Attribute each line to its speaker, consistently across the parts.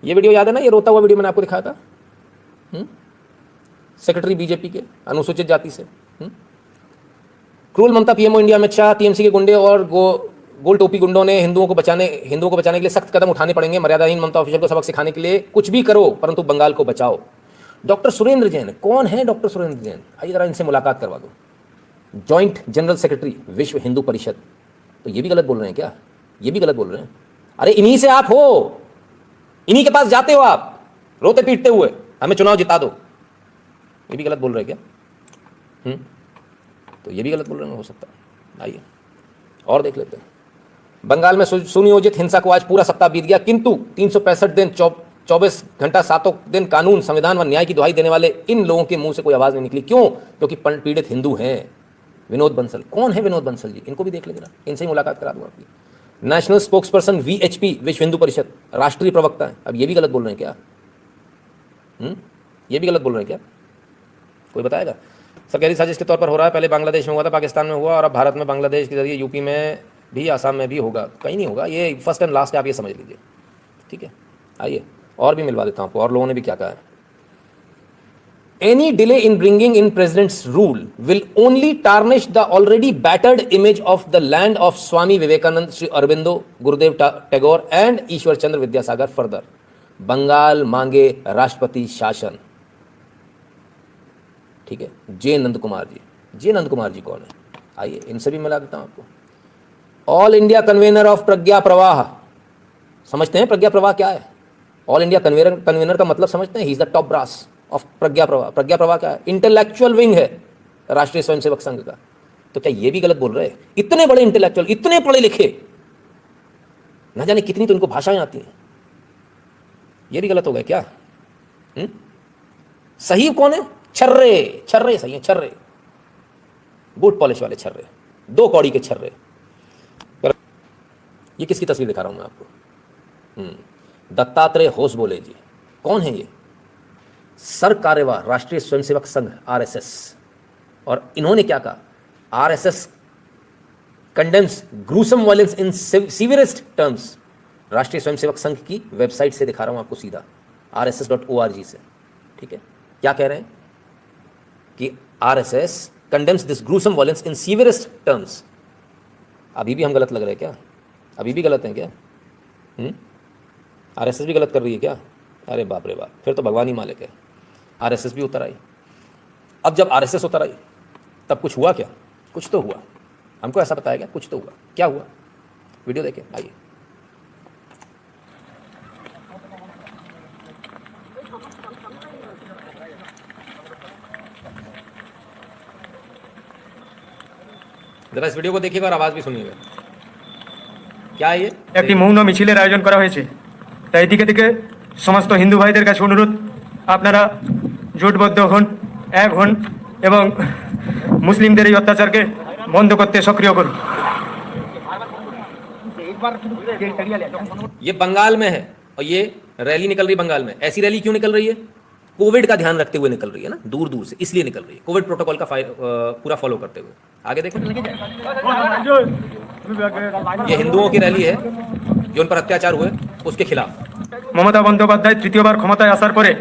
Speaker 1: ये वीडियो याद है ना, ये रोता हुआ वीडियो मैंने आपको दिखाया था, सेक्रेटरी बीजेपी के अनुसूचित जाति से। Cruel Mamata PMO India Amit Shah, TMC के गुंडे और गोल टोपी गुंडों ने हिंदुओं को बचाने के लिए सख्त कदम उठाने पड़ेंगे। मर्यादाहीन ममता ऑफिशियल को सबक सिखाने के लिए कुछ भी करो, परंतु बंगाल को बचाओ। डॉक्टर सुरेंद्र जैन, कौन है डॉक्टर सुरेंद्र जैन? आइए जरा इनसे मुलाकात करवा दो। जॉइंट जनरल सेक्रेटरी विश्व हिंदू परिषद। तो ये भी गलत बोल रहे हैं क्या? ये भी गलत बोल रहे हैं? अरे इन्हीं से आप हो, इन्हीं के पास जाते हो आप रोते पीटते हुए, हमें चुनाव जिता दो। ये भी गलत बोल रहे हैं क्या? तो ये भी गलत बोल रहे हैं, हो सकता है। आइए और देख लेते हैं। बंगाल में सुनियोजित हिंसा को आज पूरा सप्ताह बीत गया, किंतु 365 दिन 24 घंटा 7 दिन कानून, संविधान व न्याय की दुहाई देने वाले इन लोगों के मुंह से कोई आवाज नहीं निकली। क्यों? क्योंकि पीड़ित हिंदू हैं। विनोद बंसल, कौन है विनोद बंसल जी? इनको भी देख लेंगे ना, इनसे ही मुलाकात करा दूंगा आपकी। नेशनल स्पोक्स पर्सन वीएचपी, विश्व हिंदू परिषद, राष्ट्रीय प्रवक्ता है। अब ये भी गलत बोल रहे हैं क्या? ये भी गलत बोल रहे हैं क्या? कोई बताएगा? सब गहरी साजिश के तौर पर हो रहा है। पहले बांग्लादेश में हुआ था, पाकिस्तान में हुआ, और अब भारत में बांग्लादेश के जरिए यूपी में भी, आसाम में भी होगा। कहीं नहीं होगा, ये फर्स्ट एंड लास्ट है, आप ये समझ लीजिए। ठीक है, आइए और भी मिलवा देता हूँ आपको, और लोगों ने भी क्या कहा है। Any delay in bringing in president's rule will only tarnish the already battered image of the land of Swami Vivekananda, Shri Aurobindo, Gurudev Tagore and Ishwar Chandra Vidyasagar further. Bengal मांगे राष्ट्रपति शासन। ठीक है, जे नंद कुमार जी। जे नंद कुमार जी कौन है? आइए इनसे भी मिला देता हूं आपको। All India convener of Pragya प्रवाह। समझते हैं प्रज्ञा प्रवाह क्या है? ऑल इंडिया कन्वेनर का मतलब समझते हैं? He is the top brass of Pragya Pravah. Pragya प्रवाह क्या है? इंटेलेक्चुअल विंग है राष्ट्रीय स्वयंसेवक संघ का। तो क्या ये भी गलत बोल रहे हैं? इतने बड़े इंटेलेक्चुअल, इतने पढ़े लिखे, ना जाने कितनी तो इनको भाषाएं आती हैं, ये भी गलत हो गए क्या? सही कौन है? छर्रे। छर्रे सही है, छर्रे, बूट पॉलिश वाले छर्रे, 2 कौड़ी के छर्रे। ये किसकी तस्वीर दिखा रहा हूं मैं आपको? दत्तात्रेय होसबोले जी। कौन है ये? सर कार्यवाह राष्ट्रीय स्वयंसेवक संघ, आरएसएस। और इन्होंने क्या कहा? RSS condemns gruesome violence in severest terms. Rashtriya Swayamsevak संघ की वेबसाइट से दिखा रहा हूं आपको सीधा, rss.org से। ठीक है, क्या कह रहे हैं कि RSS condemns this gruesome violence in severest terms. अभी भी हम गलत लग रहे हैं क्या? अभी भी गलत हैं क्या? आरएसएस भी गलत कर रही है क्या? अरे बाप रे बाप, फिर तो भगवान ही मालिक है। आरएसएस भी उतर आई। अब जब आरएसएस उतर आई तब कुछ हुआ क्या? कुछ तो हुआ, हमको ऐसा बताया गया, कुछ तो हुआ। क्या हुआ? वीडियो देखें, आइए। जरा इस वीडियो को देखिएगा और आवाज भी सुनिएगा। क्या है ये?
Speaker 2: একটি মৌন মিছিলের আয়োজন করা হয়েছে। তাই দিকে দিকে সমস্ত হিন্দু ভাইদের কাছে অনুরোধ, আপনারা জোটবদ্ধ হন, এক হন এবং মুসলিমদের এই অত্যাচারকে বন্ধ করতে সক্রিয় করুন।
Speaker 1: ये बंगाल में है और ये रैली निकल रही है बंगाल में। ऐसी रैली क्यों निकल रही है? कोविड का ध्यान रखते हुए निकल रही है ना, दूर दूर से, इसलिए निकल रही है, कोविड प्रोटोकॉल का पूरा फॉलो करते हुए। आगे देखें, ये हिंदुओं की रैली है जो उन पर अत्याचार हुए उसके खिलाफ।
Speaker 2: মমতা বন্দ্যোপাধ্যায় তৃতীয়বার ক্ষমতায় আসার পরে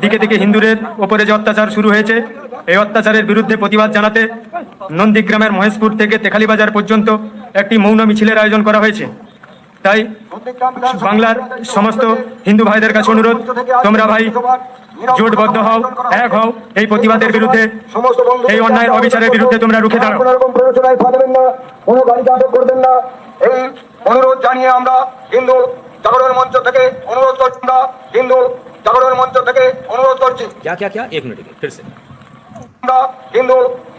Speaker 2: দিকে দিকে হিন্দুদের ওপরে যে অত্যাচার শুরু হয়েছে, এই অত্যাচারের বিরুদ্ধে প্রতিবাদ জানাতে নন্দীগ্রামের মহেশপুর থেকে তেখালীবাজার পর্যন্ত একটি মৌন মিছিলের আয়োজন করা হয়েছে। তাই বাংলার সমস্ত হিন্দু ভাইদের কাছে অনুরোধ, তোমরা ভাই জোটবদ্ধ হও, এক হও, এই প্রতিবাদের বিরুদ্ধে, এই অন্যায়ের অবিচারের বিরুদ্ধে তোমরা রুখে দাঁড়াও।
Speaker 3: প্ররোচনায় পা দেবেন না, কোনো গাড়িতে আটক করবেন না, এই অনুরোধ জানিয়ে আমরা হিন্দু জাগরণ মঞ্চ থেকে অনুরোধ করছি। আমরা হিন্দু জাগরণ মঞ্চ থেকে অনুরোধ করছি।
Speaker 1: क्या क्या क्या? एक मिनट फिर से।
Speaker 3: আমরা হিন্দু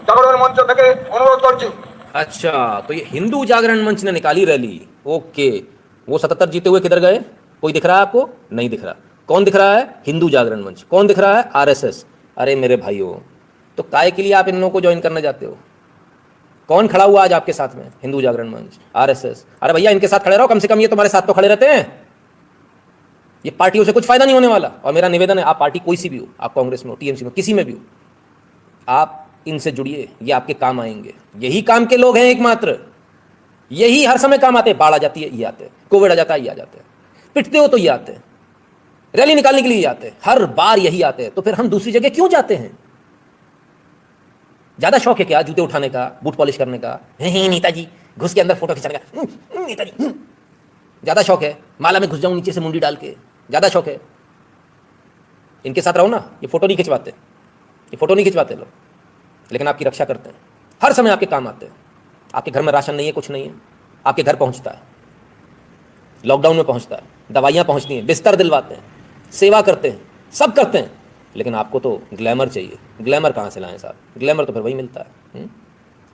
Speaker 3: জাগরণ মঞ্চ থেকে অনুরোধ করছি।
Speaker 1: अच्छा, तो ये हिंदू जागरण मंच ने निकाली रैली। ओके, वो 77 जीते हुए किधर गए? कोई दिख रहा है आपको? नहीं दिख रहा। कौन दिख रहा है? हिंदू जागरण मंच। कौन दिख रहा है? आरएसएस। अरे मेरे भाइयों, तो काय के लिए आप इन लोगों को ज्वाइन करने जाते हो? कौन खड़ा हुआ आज आपके साथ में? हिंदू जागरण मंच, आरएसएस। अरे भैया, इनके साथ खड़े रहो, कम से कम ये तुम्हारे साथ तो खड़े रहते हैं। ये पार्टियों से कुछ फायदा नहीं होने वाला। और मेरा निवेदन है, आप पार्टी कोई सी भी हो, आप कांग्रेस में हो, टीएमसी में, किसी में भी हो, आप इनसे जुड़िए, ये आपके काम आएंगे। यही काम के लोग हैं एकमात्र, यही हर समय काम आते हैं। बाढ़ आ जाती है ये आते हैं, कोविड आ जाता है ये आ जाते हैं, पिटते हो तो ये आते हैं। रैली निकालने के लिए आते हैं, हर बार यही आते हैं, तो फिर हम दूसरी जगह क्यों जाते हैं? ज्यादा शौक है क्या जूते उठाने का, बूट पॉलिश करने का? नेताजी घुस के अंदर फोटो खिंचाने का, नेताजी ज्यादा शौक है? माला में घुस जाऊं नीचे से मुंडी डाल के, ज्यादा शौक है? इनके साथ रहो ना, ये फोटो नहीं खिंचवाते, ये फोटो नहीं खिंचवाते लोग, लेकिन आपकी रक्षा करते हैं, हर समय आपके काम आते हैं। आपके घर में राशन नहीं है, कुछ नहीं है, आपके घर पहुंचता है, लॉकडाउन में पहुंचता है, दवाइयां पहुंचती हैं, बिस्तर दिलवाते हैं, सेवा करते हैं, सब करते हैं, लेकिन आपको तो ग्लैमर चाहिए। ग्लैमर कहाँ से लाएं साहब? ग्लैमर तो फिर वही मिलता है,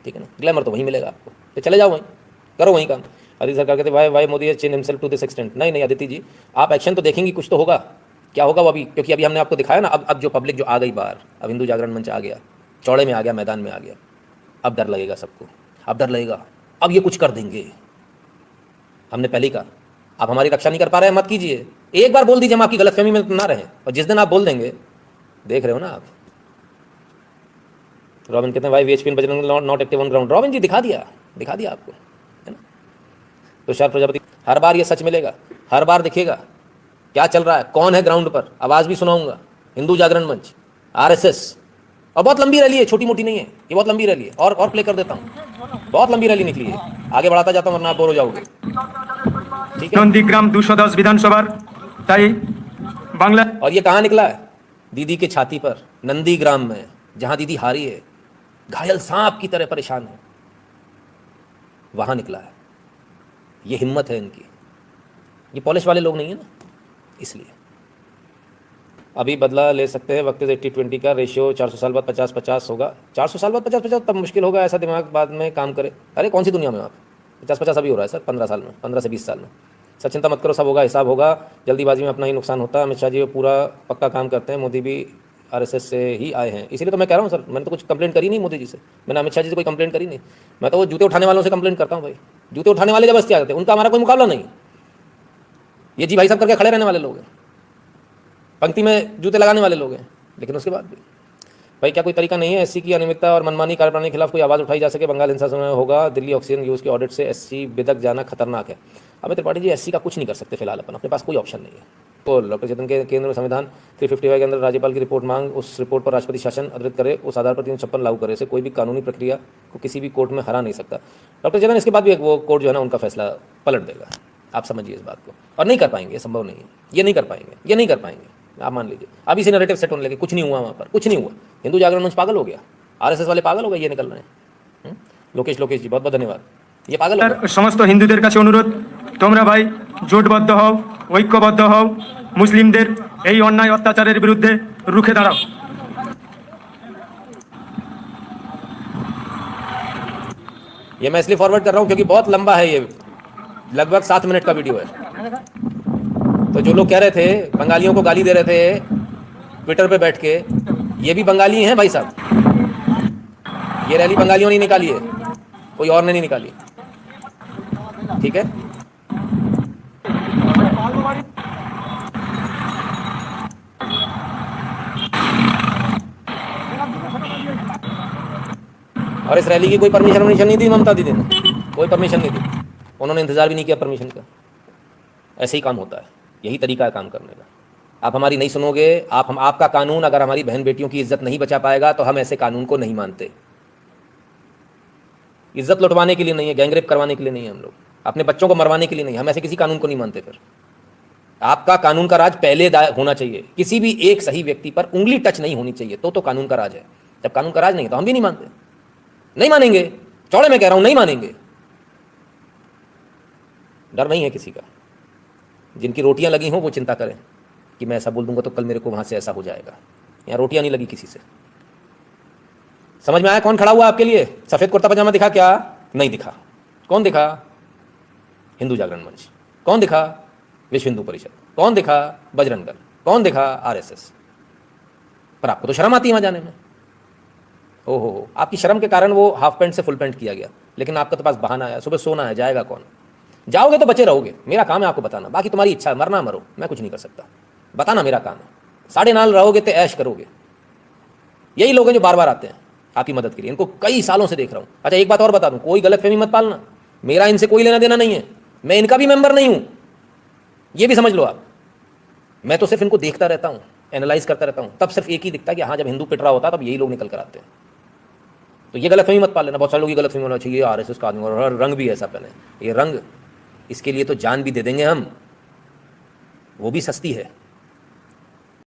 Speaker 1: ठीक है ना, ग्लैमर तो वही मिलेगा आपको, तो चले जाओ वहीं, करो वहीं काम। अदिति सरकार कहते why Modi has change himself to this extent. नहीं अदिति जी, आप एक्शन तो देखेंगी, कुछ तो होगा। क्या होगा वो अभी, क्योंकि अभी हमने आपको दिखाया ना, अब जो पब्लिक जो आ गई बाहर, अब हिंदू जागरण मंच आ गया, चौड़े में आ गया, मैदान में आ गया, अब डर लगेगा सबको, अब डर लगेगा, अब ये कुछ कर देंगे। हमने पहले ही कहा, आप हमारी रक्षा नहीं कर पा रहे हैं, मत कीजिए। एक बार बोल दीजिए, हम आपकी गलतफहमी में ना रहें, और जिस दिन आप बोल देंगे, देख रहे हो ना आप। रॉबिन कहते हैं भाई VHP Bajrang not active on ground. Robin ji दिखा दिया आपको, है ना। तुषार प्रजापति, हर बार ये सच मिलेगा, हर बार दिखेगा क्या चल रहा है, कौन है ग्राउंड पर, आवाज़ भी सुनाऊंगा। हिंदू जागरण मंच, आरएसएस, और बहुत लंबी रैली है, छोटी मोटी नहीं है ये, बहुत लंबी रैली है। और प्ले कर देता हूँ, बहुत लंबी रैली निकली है, आगे बढ़ाता जाता हूँ वरना आप बोर हो जाओगे, ठीक है।
Speaker 2: नंदीग्राम 210 विधानसभा ताई बांग्ला।
Speaker 1: और ये कहाँ निकला है? दीदी के छाती पर, नंदीग्राम में, जहां दीदी हारी है, घायल सांप की तरह परेशान है, वहां निकला है। ये हिम्मत है इनकी, ये पॉलिश वाले लोग नहीं है ना, इसलिए। अभी बदला ले सकते हैं, वक्त 80-20 का रेशियो, 400 साल बाद 50-50 होगा। 400 साल बाद 50-50 तब मुश्किल होगा, ऐसा दिमाग बाद में काम करे। अरे कौन सी दुनिया में आप, 50-50 अभी हो रहा है सर, 15 साल में, 15 से 20 साल में। सर चिंता मत करो, सब होगा, हिसाब होगा, जल्दीबाजी में अपना ही नुकसान होता है। अमित शाह जी पूरा पक्का काम करते हैं, मोदी भी आरएसएस से ही आए हैं, इसीलिए तो मैं कह रहा हूँ सर, मैंने तो कुछ कंप्लेंट करी नहीं मोदी जी से, मैंने अमित शाह जी से कोई कंप्लेंट करी नहीं, मैं तो वो जूते उठाने वालों से कंप्लेंट करता हूँ भाई। जूते उठाने वाले जबरदस्ती आ जाते हैं, उनका हमारा कोई मुकाबला नहीं, ये जी भाई साहब करके खड़े रहने वाले लोग हैं, पंक्ति में जूते लगाने वाले लोग हैं, लेकिन उसके बाद भी भाई क्या कोई तरीका नहीं है एससी की अनियमितता और मनमानी कार्यप्रणाली के खिलाफ कोई आवाज़ उठाई जा सके? बंगाल हिंसा समय होगा, दिल्ली ऑक्सीजन यूज़ के ऑडिट से एससी बिदक जाना खतरनाक है। अमित त्रिपाठी जी एससी का कुछ नहीं कर सकते फिलहाल, अपन अपने पास कोई ऑप्शन नहीं है। तो डॉक्टर चेतन के केंद्र में संविधान 355 के अंदर राज्यपाल की रिपोर्ट मांग, उस रिपोर्ट पर राष्ट्रपति शासन अद्यत करे, उस आधार पर 356 लागू करे, से कोई भी कानूनी प्रक्रिया को किसी भी कोर्ट में हरा नहीं सकता। डॉक्टर चेतन इसके बाद भी वो कोर्ट जो है ना उनका फैसला पलट देगा, आप समझिए इस बात को, और नहीं कर पाएंगे, संभव नहीं है, ये नहीं कर पाएंगे, ये नहीं कर पाएंगे, आप मान लीजिए। अभी से नैरेटिव सेट होने लगे, कुछ नहीं हुआ वहाँ पर, कुछ नहीं हुआ, हिंदू जागरण मंच पागल हो गया, आरएसएस वाले पागल हो गए, ये निकल रहे हैं। लोकेश जी बहुत बहुत धन्यवाद, ये पागल हो गए।
Speaker 2: समस्त हिंदुদের কাছে অনুরোধ, তোমরা ভাই জোটবদ্ধ হও, ঐক্যবদ্ধ হও, মুসলিমদের এই অন্যায় অত্যাচারের বিরুদ্ধে রুখে দাঁড়াও।
Speaker 1: ये मैं इसलिए फॉरवर्ड कर रहा हूँ क्योंकि बहुत लंबा है, ये लगभग 7 मिनट का वीडियो है। तो जो लोग कह रहे थे बंगालियों को गाली दे रहे थे ट्विटर पे बैठ के, ये भी बंगाली हैं भाई साहब, ये रैली बंगालियों ने निकाली है, कोई और ने नहीं निकाली, ठीक है। और इस रैली की कोई परमिशन नहीं दी ममता दीदी ने, कोई परमिशन नहीं दी, उन्होंने इंतजार भी नहीं किया परमिशन का। ऐसे ही काम होता है, यही तरीका है काम करने का। आप हमारी नहीं सुनोगे, आपका कानून अगर हमारी बहन बेटियों की इज्जत नहीं बचा पाएगा तो हम ऐसे कानून को नहीं मानते। इज्जत लुटवाने के लिए नहीं है, गैंगरेप करवाने के लिए नहीं है, हम लोग अपने बच्चों को मरवाने के लिए नहीं, हम ऐसे किसी कानून को नहीं मानते। फिर आपका कानून का राज पहले होना चाहिए, किसी भी एक सही व्यक्ति पर उंगली टच नहीं होनी चाहिए, तो कानून का राज है। जब कानून का राज नहीं है तो हम भी नहीं मानते, नहीं मानेंगे, चौड़े में कह रहा हूं, नहीं मानेंगे। डर नहीं है किसी का, जिनकी रोटियां लगी हों वो चिंता करें कि मैं ऐसा बोल दूंगा तो कल मेरे को वहां से ऐसा हो जाएगा। यहाँ रोटियां नहीं लगी किसी से। समझ में आया कौन खड़ा हुआ आपके लिए? सफेद कुर्ता पजामा दिखा क्या? नहीं दिखा। कौन दिखा? हिंदू जागरण मंच। कौन दिखा? विश्व हिंदू परिषद। कौन दिखा? बजरंग दल। कौन दिखा? आरएसएस। पर आपको तो शर्म आती है वहां जाने में। ओहो, आपकी शर्म के कारण वो हाफ पैंट से फुल पैंट किया गया, लेकिन आपका तो पास बहाना आया, सुबह सोना है, जाएगा कौन? जाओगे तो बचे रहोगे, मेरा काम है आपको बताना, बाकी तुम्हारी इच्छा, मरना मरो, मैं कुछ नहीं कर सकता, बताना मेरा काम है। साढ़े नाल रहोगे तो ऐश करोगे। यही लोग हैं जो बार बार आते हैं आपकी मदद के लिए, इनको कई सालों से देख रहा हूं। अच्छा एक बात और बता दूं, कोई गलतफहमी मत पालना, मेरा इनसे कोई लेना देना नहीं है, मैं इनका भी मेंबर नहीं हूं, ये भी समझ लो आप। मैं तो सिर्फ इनको देखता रहता हूँ, एनालाइज करता रहता हूँ, तब सिर्फ एक ही दिखता है कि हाँ जब हिंदू पिट रहा होता है तब यही लोग निकल कर आते हैं। तो ये गलतफहमी मत पाल लेना, बहुत सारे लोग ये गलतफहमी होना चाहिए आरएसएस का आदमी और रंग भी ऐसा पहने। ये रंग, इसके लिए तो जान भी दे देंगे हम, वो भी सस्ती है।